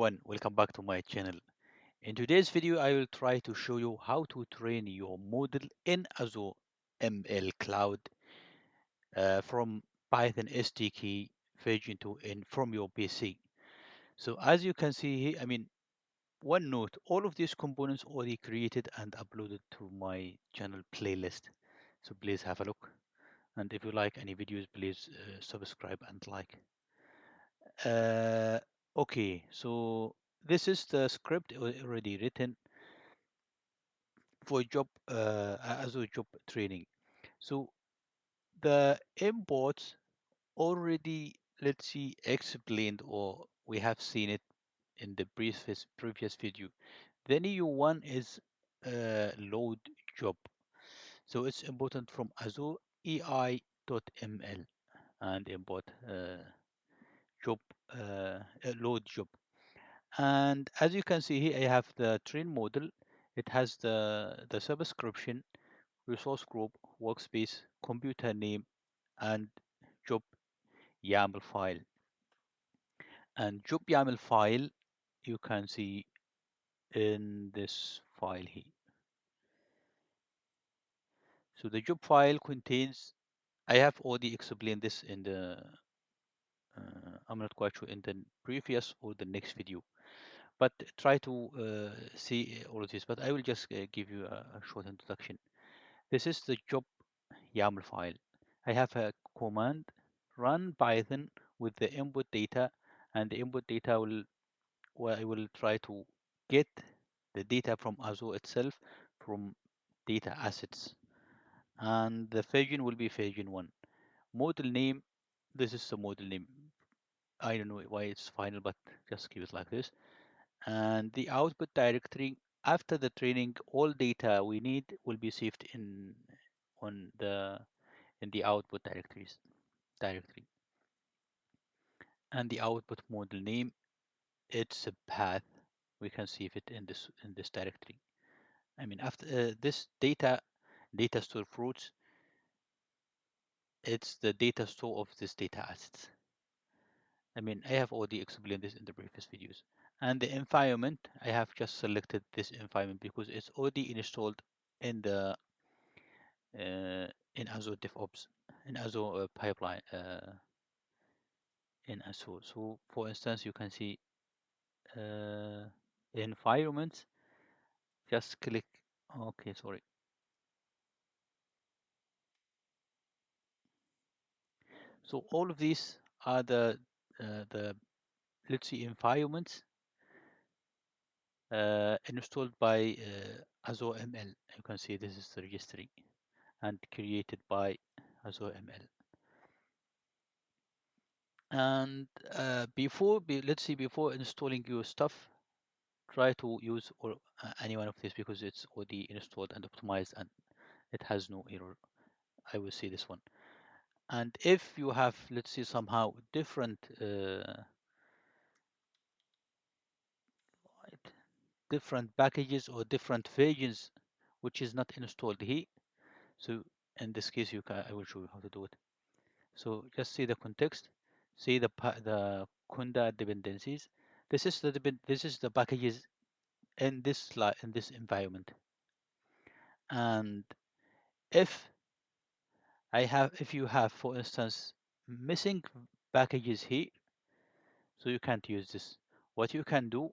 everyone, welcome back to my channel. In today's video, I will try to show you how to train your model in Azure ML Cloud from Python SDK version 2 in from your PC. So as you can see here, one note, all of these components already created and uploaded to my channel playlist. So please have a look. And if you like any videos, please subscribe and like. Uh, okay, so this is the script already written for job as a job training. So the imports already, let's see, explained or we have seen it in the previous video. The new one is load job. So it's important from Azure EI.ml and import job load job. And as you can see here, I have the train model. It has the subscription, resource group, workspace, computer name, and job YAML file. And job YAML file you can see in this file here. So the job file contains, I have already explained this in the, I'm not quite sure in the previous or the next video, but try to see all of this. But I will just give you a short introduction. This is the job YAML file. I have a command run Python with the input data, and the input data will, well, I will try to get the data from Azure itself from data assets, and the version will be version 1. Model name, this is the model name. I don't know why it's final, but just keep it like this. And the output directory, after the training, all data we need will be saved on the output directory. And the output model name, it's a path. We can save it in this directory. After this data store fruits, it's the data store of this data assets. I have already explained this in the previous videos. And the environment, I have just selected this environment because it's already installed in the in Azure DevOps, in Azure pipeline, in Azure. So for instance, you can see uh, environments. Just click. Okay, sorry. So all of these are the let's see environments installed by Azure ML. You can see this is the registry and created by Azure ML. And let's see, before installing your stuff, try to use or any one of these because it's already installed and optimized and it has no error. I will see this one. And if you have, let's see, somehow different right, different packages or different versions which is not installed here, so in this case I will show you how to do it. So just see the context, see the Conda dependencies. This is the packages in in this environment. And if if you have, for instance, missing packages here, so you can't use this. What you can do,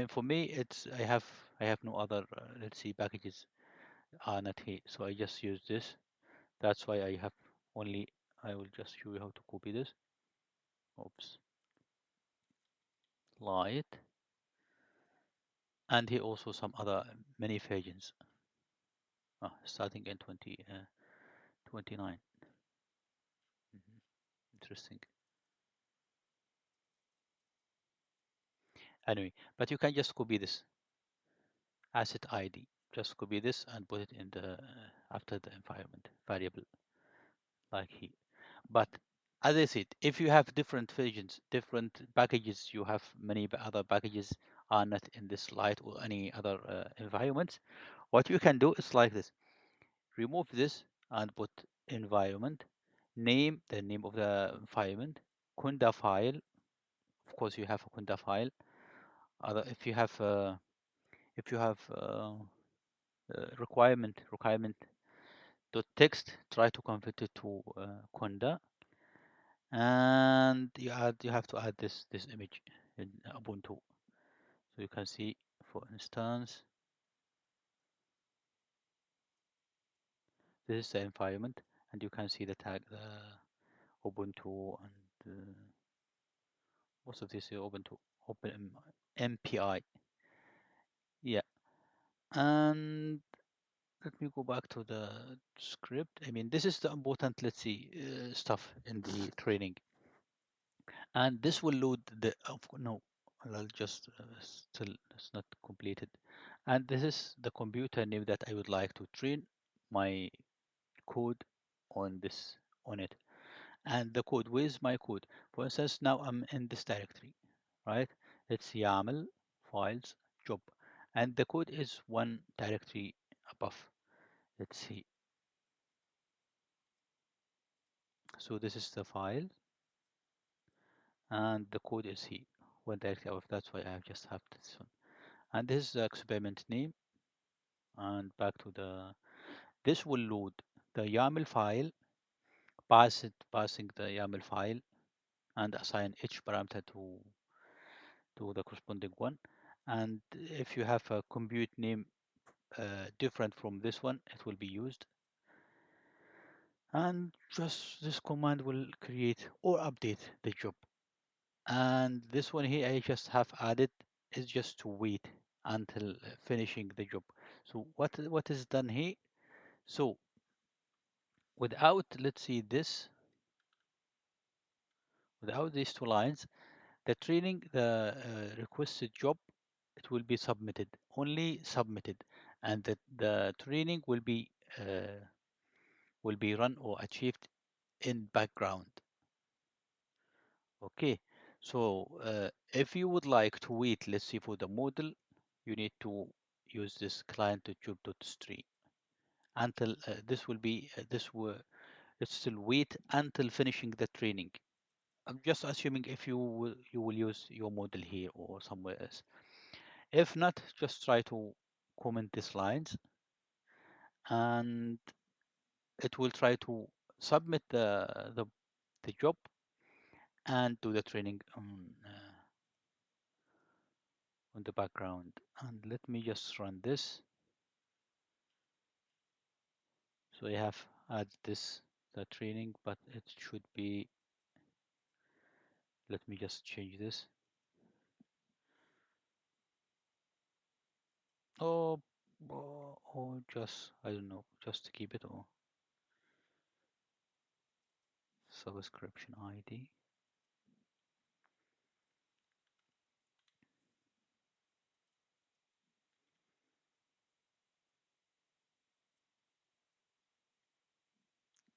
for me, it's I have no other let's see, packages are not here, so I just use this. That's why I have only, I will just show you how to copy this. Oops, light. And here also some other many versions, starting in 29. Interesting. Anyway, but you can just copy this asset ID. Just copy this and put it in the after the environment variable like here. But as I said, if you have different versions, different packages, you have many other packages are not in this light or any other environments. What you can do is like this: remove this and put environment name, the name of the environment, Kunda file. Of course, you have a Kunda file. other if you have requirement dot text, try to convert it to conda, and you have to add this image in Ubuntu. So you can see, for instance, this is the environment, and you can see the tag Ubuntu, and most of this is Ubuntu open MPI. Yeah, and let me go back to the script. I mean, this is the important, let's see, stuff in the training. And this will load the, no, I'll just, still, it's not completed. And this is the computer name that I would like to train my code on this, on it. And the code, where's my code? For instance, now I'm in this directory, right? It's YAML files job. And the code is one directory above. Let's see. So this is the file, and the code is here. One directory above. That's why I have just have this one. And this is the experiment name. And back to the, this will load the YAML file, passing the YAML file, and assign each parameter to the corresponding one. And if you have a compute name different from this one, it will be used. And just this command will create or update the job. And this one here, I just have added is just to wait until finishing the job. So what is done here? So without, let's see this, without these two lines, the training, the requested job, it will be submitted, only submitted, and the training will be run or achieved in background. Okay, so if you would like to wait, let's see, for the model, you need to use this client to job.stream until this will be this will, let's still wait until finishing the training. I'm just assuming if you will use your model here or somewhere else. If not, just try to comment these lines, and it will try to submit the job and do the training on the background. And let me just run this. So I have added this, the training, but it should be, let me just change this. Oh, or just, I don't know, just to keep it, or subscription ID.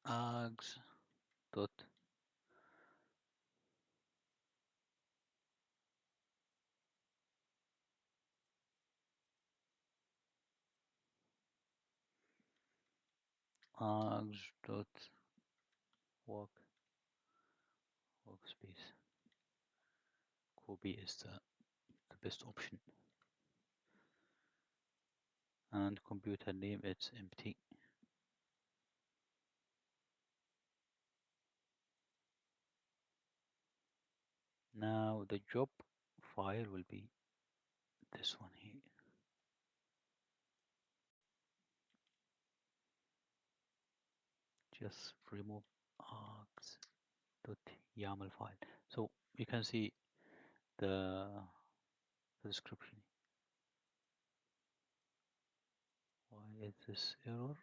Ags dot ags dot workspace. Kobe is the best option. And computer name, it's empty. Now the job file will be this one here. Just remove args.yaml file. So you can see the description. Why is this error?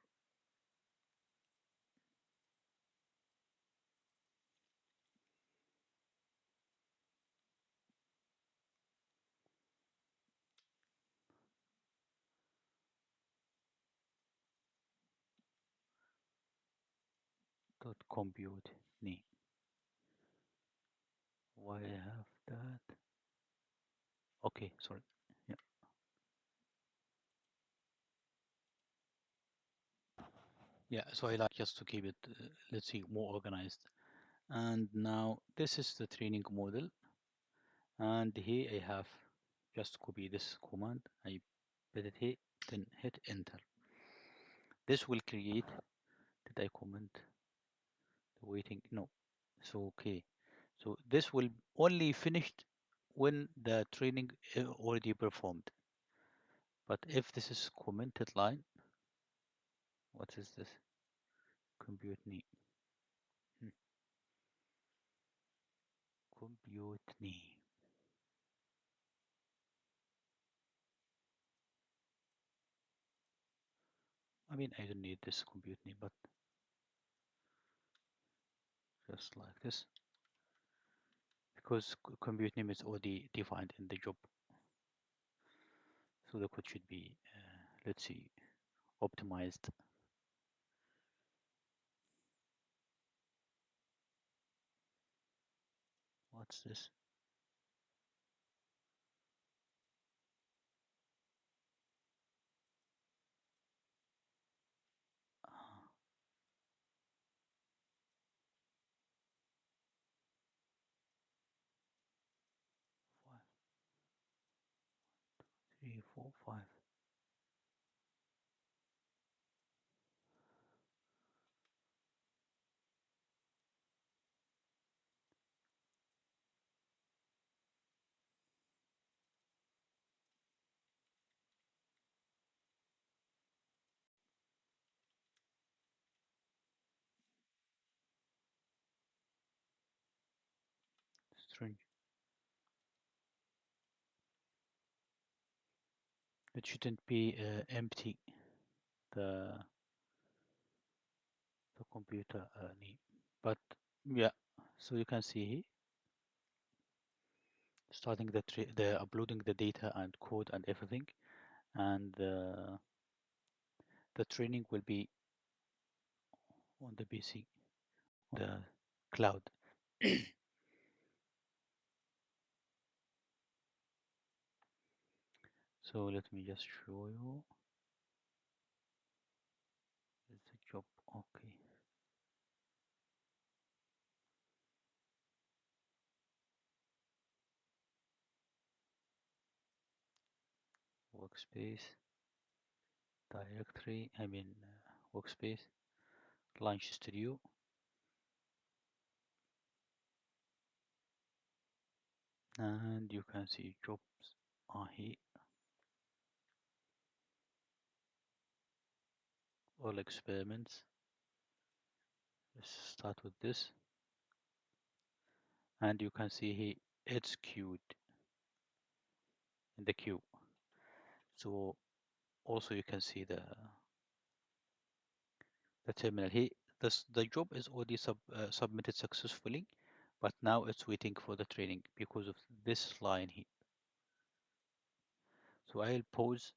Dot compute name. Why I have that? Okay, sorry. Yeah, yeah. So I like just to keep it, let's see, more organized. And now this is the training model, and here I have just copy this command. I put it here, then hit enter. This will create. Did I comment the waiting? No. So okay. So this will only finished when the training already performed. But if this is commented line, what is this? Compute name. Compute name. I mean, I don't need this compute name, but just like this, because compute name is already defined in the job. So the code should be, let's see, optimized. What's this? Ah, 5, 3, 4, 5. Strange. It shouldn't be empty. The computer name, but yeah. So you can see here, starting the uploading the data and code and everything, and the training will be on the PC, on the cloud. So let me just show you. It's a job. Okay. Workspace directory. I mean workspace. Launch studio. And you can see jobs are here. All experiments. Let's start with this. And you can see here it's queued in the queue. So also you can see the terminal here. The job is already submitted successfully, but now it's waiting for the training because of this line here. So I'll pause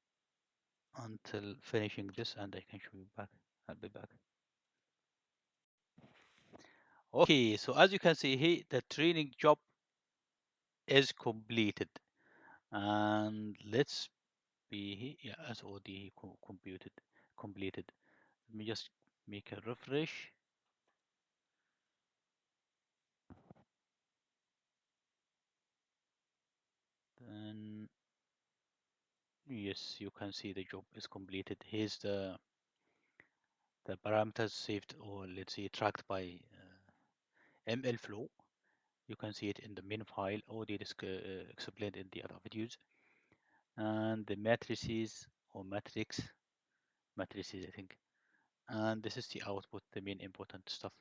until finishing this and I can show you back. I'll be back. Okay, so as you can see here, the training job is completed. And let's be here. Yeah, as already completed. Let me just make a refresh. Then yes, you can see the job is completed. Here's the parameters saved, or let's say tracked by ML flow. You can see it in the main file, or it is explained in the other videos. And the matrices or matrices, I think. And this is the output, the main important stuff.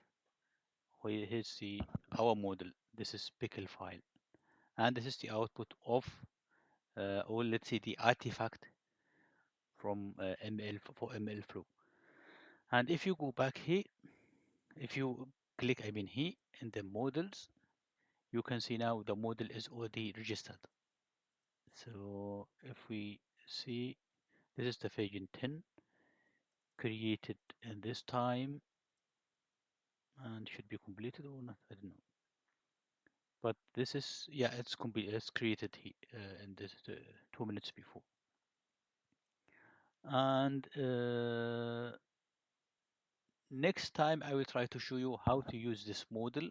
Here's the our model. This is pickle file, and this is the output of, or let's say the artifact from ML for ML flow. And if you go back here, if you click, I mean here in the models, you can see now the model is already registered. So if we see, this is the version 10 created in this time and should be completed or not, I don't know. But this is, yeah, it's complete. It's created in this 2 minutes before. And next time I will try to show you how to use this model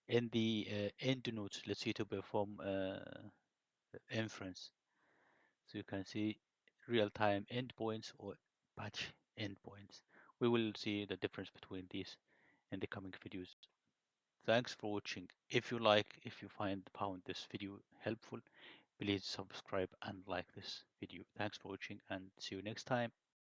in the end nodes, let's say to perform inference. So you can see real-time endpoints or batch endpoints. We will see the difference between these in the coming videos. Thanks for watching. If you found this video helpful, please subscribe and like this video. Thanks for watching and see you next time.